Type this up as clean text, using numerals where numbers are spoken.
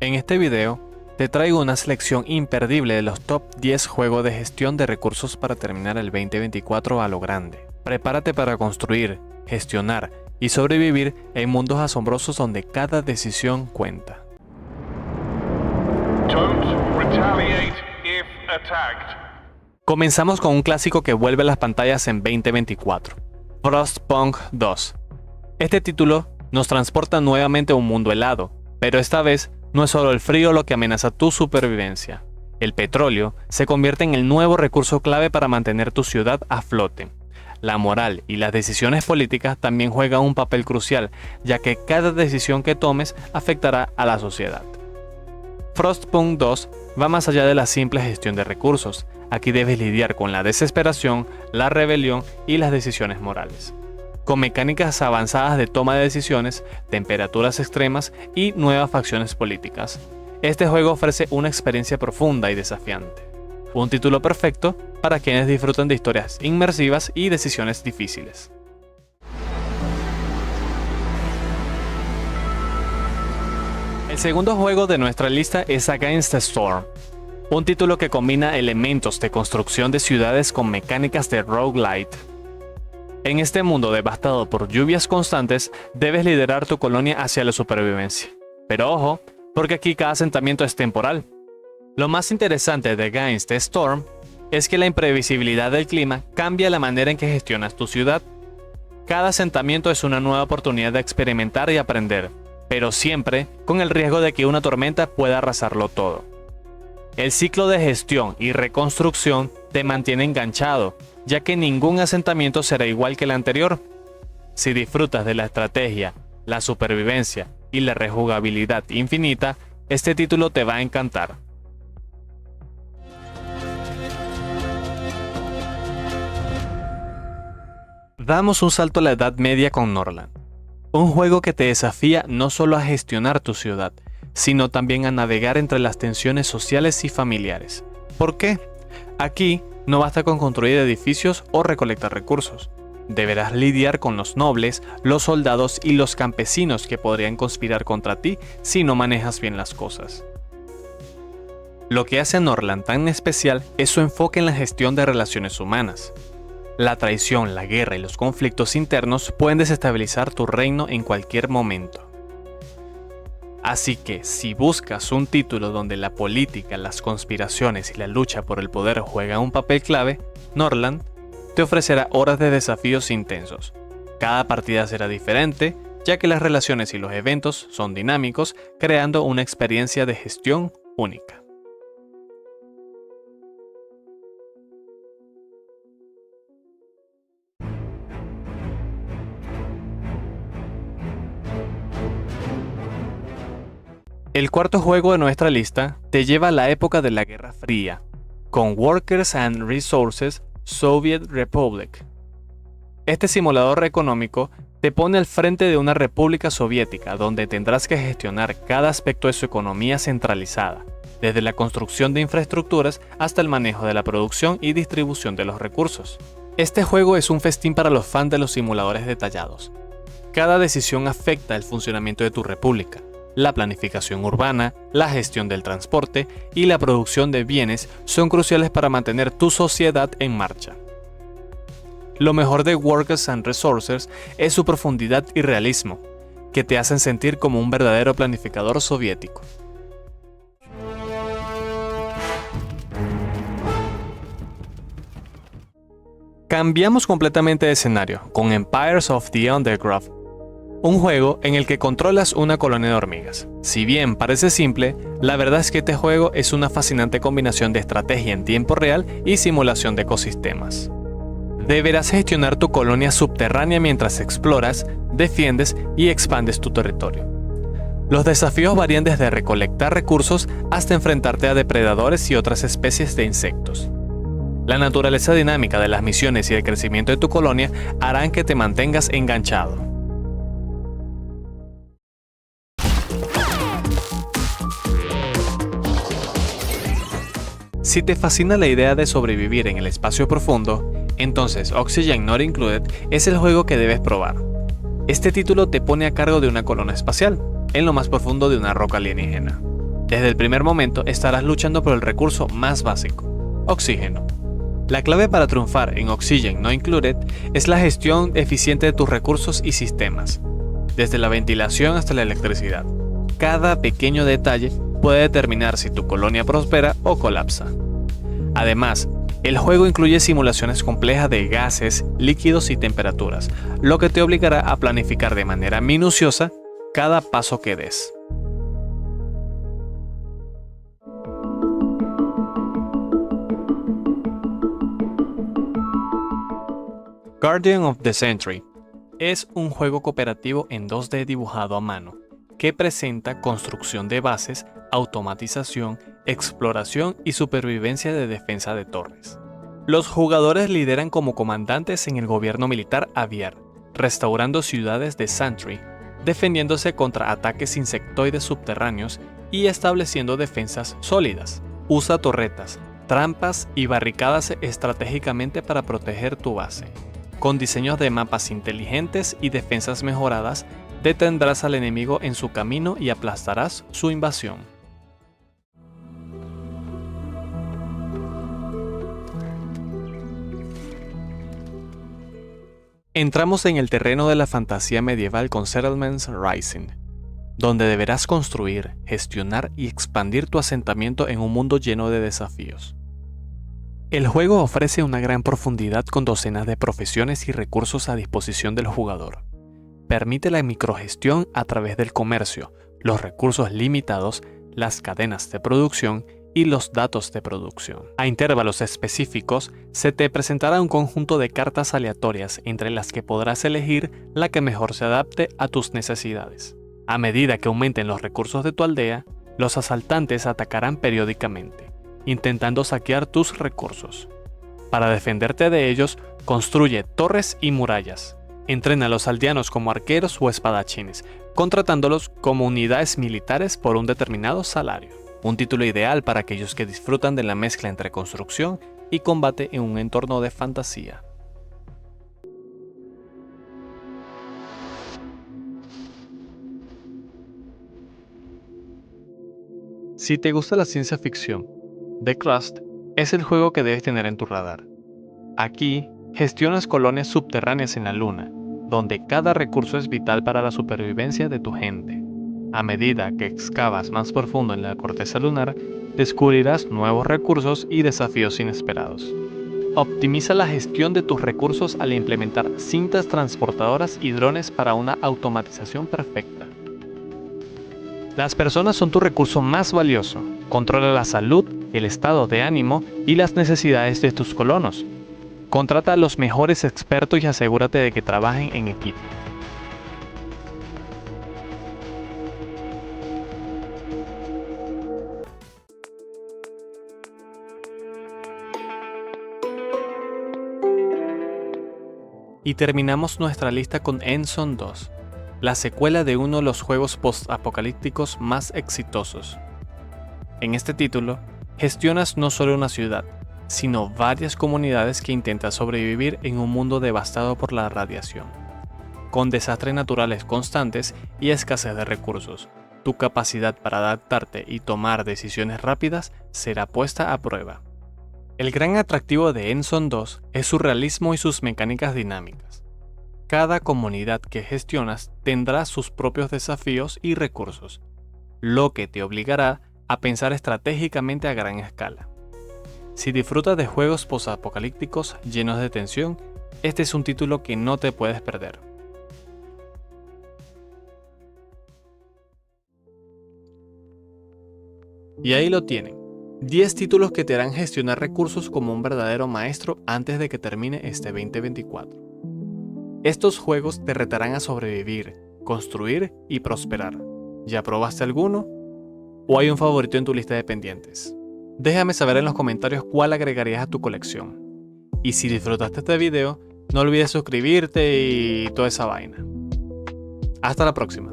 En este video, te traigo una selección imperdible de los top 10 juegos de gestión de recursos para terminar el 2024 a lo grande. Prepárate para construir, gestionar y sobrevivir en mundos asombrosos donde cada decisión cuenta. Don't retaliate if attacked. Comenzamos con un clásico que vuelve a las pantallas en 2024, Frostpunk 2. Este título nos transporta nuevamente a un mundo helado, pero esta vez no es solo el frío lo que amenaza tu supervivencia. El petróleo se convierte en el nuevo recurso clave para mantener tu ciudad a flote. La moral y las decisiones políticas también juegan un papel crucial, ya que cada decisión que tomes afectará a la sociedad. Frostpunk 2 va más allá de la simple gestión de recursos. Aquí debes lidiar con la desesperación, la rebelión y las decisiones morales. Con mecánicas avanzadas de toma de decisiones, temperaturas extremas y nuevas facciones políticas, este juego ofrece una experiencia profunda y desafiante. Un título perfecto para quienes disfrutan de historias inmersivas y decisiones difíciles. El segundo juego de nuestra lista es Against the Storm, un título que combina elementos de construcción de ciudades con mecánicas de roguelite. En este mundo devastado por lluvias constantes, debes liderar tu colonia hacia la supervivencia. Pero ojo, porque aquí cada asentamiento es temporal. Lo más interesante de Against the Storm es que la imprevisibilidad del clima cambia la manera en que gestionas tu ciudad. Cada asentamiento es una nueva oportunidad de experimentar y aprender, pero siempre con el riesgo de que una tormenta pueda arrasarlo todo. El ciclo de gestión y reconstrucción te mantiene enganchado, ya que ningún asentamiento será igual que el anterior. Si disfrutas de la estrategia, la supervivencia y la rejugabilidad infinita, este título te va a encantar. Damos un salto a la Edad Media con Norland, un juego que te desafía no solo a gestionar tu ciudad, sino también a navegar entre las tensiones sociales y familiares. ¿Por qué? Aquí no basta con construir edificios o recolectar recursos. Deberás lidiar con los nobles, los soldados y los campesinos que podrían conspirar contra ti si no manejas bien las cosas. Lo que hace a Norland tan especial es su enfoque en la gestión de relaciones humanas. La traición, la guerra y los conflictos internos pueden desestabilizar tu reino en cualquier momento. Así que, si buscas un título donde la política, las conspiraciones y la lucha por el poder juegan un papel clave, Norland te ofrecerá horas de desafíos intensos. Cada partida será diferente, ya que las relaciones y los eventos son dinámicos, creando una experiencia de gestión única. El cuarto juego de nuestra lista te lleva a la época de la Guerra Fría, con Workers and Resources Soviet Republic. Este simulador económico te pone al frente de una república soviética donde tendrás que gestionar cada aspecto de su economía centralizada, desde la construcción de infraestructuras hasta el manejo de la producción y distribución de los recursos. Este juego es un festín para los fans de los simuladores detallados. Cada decisión afecta el funcionamiento de tu república. La planificación urbana, la gestión del transporte y la producción de bienes son cruciales para mantener tu sociedad en marcha. Lo mejor de Workers and Resources es su profundidad y realismo, que te hacen sentir como un verdadero planificador soviético. Cambiamos completamente de escenario con Empires of the Underground, un juego en el que controlas una colonia de hormigas. Si bien parece simple, la verdad es que este juego es una fascinante combinación de estrategia en tiempo real y simulación de ecosistemas. Deberás gestionar tu colonia subterránea mientras exploras, defiendes y expandes tu territorio. Los desafíos varían desde recolectar recursos hasta enfrentarte a depredadores y otras especies de insectos. La naturaleza dinámica de las misiones y el crecimiento de tu colonia harán que te mantengas enganchado. Si te fascina la idea de sobrevivir en el espacio profundo, entonces Oxygen Not Included es el juego que debes probar. Este título te pone a cargo de una colonia espacial, en lo más profundo de una roca alienígena. Desde el primer momento estarás luchando por el recurso más básico, oxígeno. La clave para triunfar en Oxygen No Included es la gestión eficiente de tus recursos y sistemas, desde la ventilación hasta la electricidad. Cada pequeño detalle puede determinar si tu colonia prospera o colapsa. Además, el juego incluye simulaciones complejas de gases, líquidos y temperaturas, lo que te obligará a planificar de manera minuciosa cada paso que des. Guardian of the Century es un juego cooperativo en 2D dibujado a mano, que presenta construcción de bases, automatización, exploración y supervivencia de defensa de torres. Los jugadores lideran como comandantes en el gobierno militar Aviar, restaurando ciudades de Santry, defendiéndose contra ataques insectoides subterráneos y estableciendo defensas sólidas. Usa torretas, trampas y barricadas estratégicamente para proteger tu base. Con diseños de mapas inteligentes y defensas mejoradas, detendrás al enemigo en su camino y aplastarás su invasión. Entramos en el terreno de la fantasía medieval con Settlements Rising, donde deberás construir, gestionar y expandir tu asentamiento en un mundo lleno de desafíos. El juego ofrece una gran profundidad con docenas de profesiones y recursos a disposición del jugador. Permite la microgestión a través del comercio, los recursos limitados, las cadenas de producción y los datos de producción. A intervalos específicos, se te presentará un conjunto de cartas aleatorias entre las que podrás elegir la que mejor se adapte a tus necesidades. A medida que aumenten los recursos de tu aldea, los asaltantes atacarán periódicamente, intentando saquear tus recursos. Para defenderte de ellos, construye torres y murallas. Entrena a los aldeanos como arqueros o espadachines, contratándolos como unidades militares por un determinado salario. Un título ideal para aquellos que disfrutan de la mezcla entre construcción y combate en un entorno de fantasía. Si te gusta la ciencia ficción, The Crust es el juego que debes tener en tu radar. Aquí, gestionas colonias subterráneas en la Luna, donde cada recurso es vital para la supervivencia de tu gente. A medida que excavas más profundo en la corteza lunar, descubrirás nuevos recursos y desafíos inesperados. Optimiza la gestión de tus recursos al implementar cintas transportadoras y drones para una automatización perfecta. Las personas son tu recurso más valioso. Controla la salud, el estado de ánimo y las necesidades de tus colonos. Contrata a los mejores expertos y asegúrate de que trabajen en equipo. Y terminamos nuestra lista con Enson 2, la secuela de uno de los juegos post-apocalípticos más exitosos. En este título, gestionas no solo una ciudad, sino varias comunidades que intentan sobrevivir en un mundo devastado por la radiación. Con desastres naturales constantes y escasez de recursos, tu capacidad para adaptarte y tomar decisiones rápidas será puesta a prueba. El gran atractivo de Enson 2 es su realismo y sus mecánicas dinámicas. Cada comunidad que gestionas tendrá sus propios desafíos y recursos, lo que te obligará a pensar estratégicamente a gran escala. Si disfrutas de juegos posapocalípticos llenos de tensión, este es un título que no te puedes perder. Y ahí lo tienen. 10 títulos que te harán gestionar recursos como un verdadero maestro antes de que termine este 2024. Estos juegos te retarán a sobrevivir, construir y prosperar. ¿Ya probaste alguno? ¿O hay un favorito en tu lista de pendientes? Déjame saber en los comentarios cuál agregarías a tu colección. Y si disfrutaste este video, no olvides suscribirte y toda esa vaina. Hasta la próxima.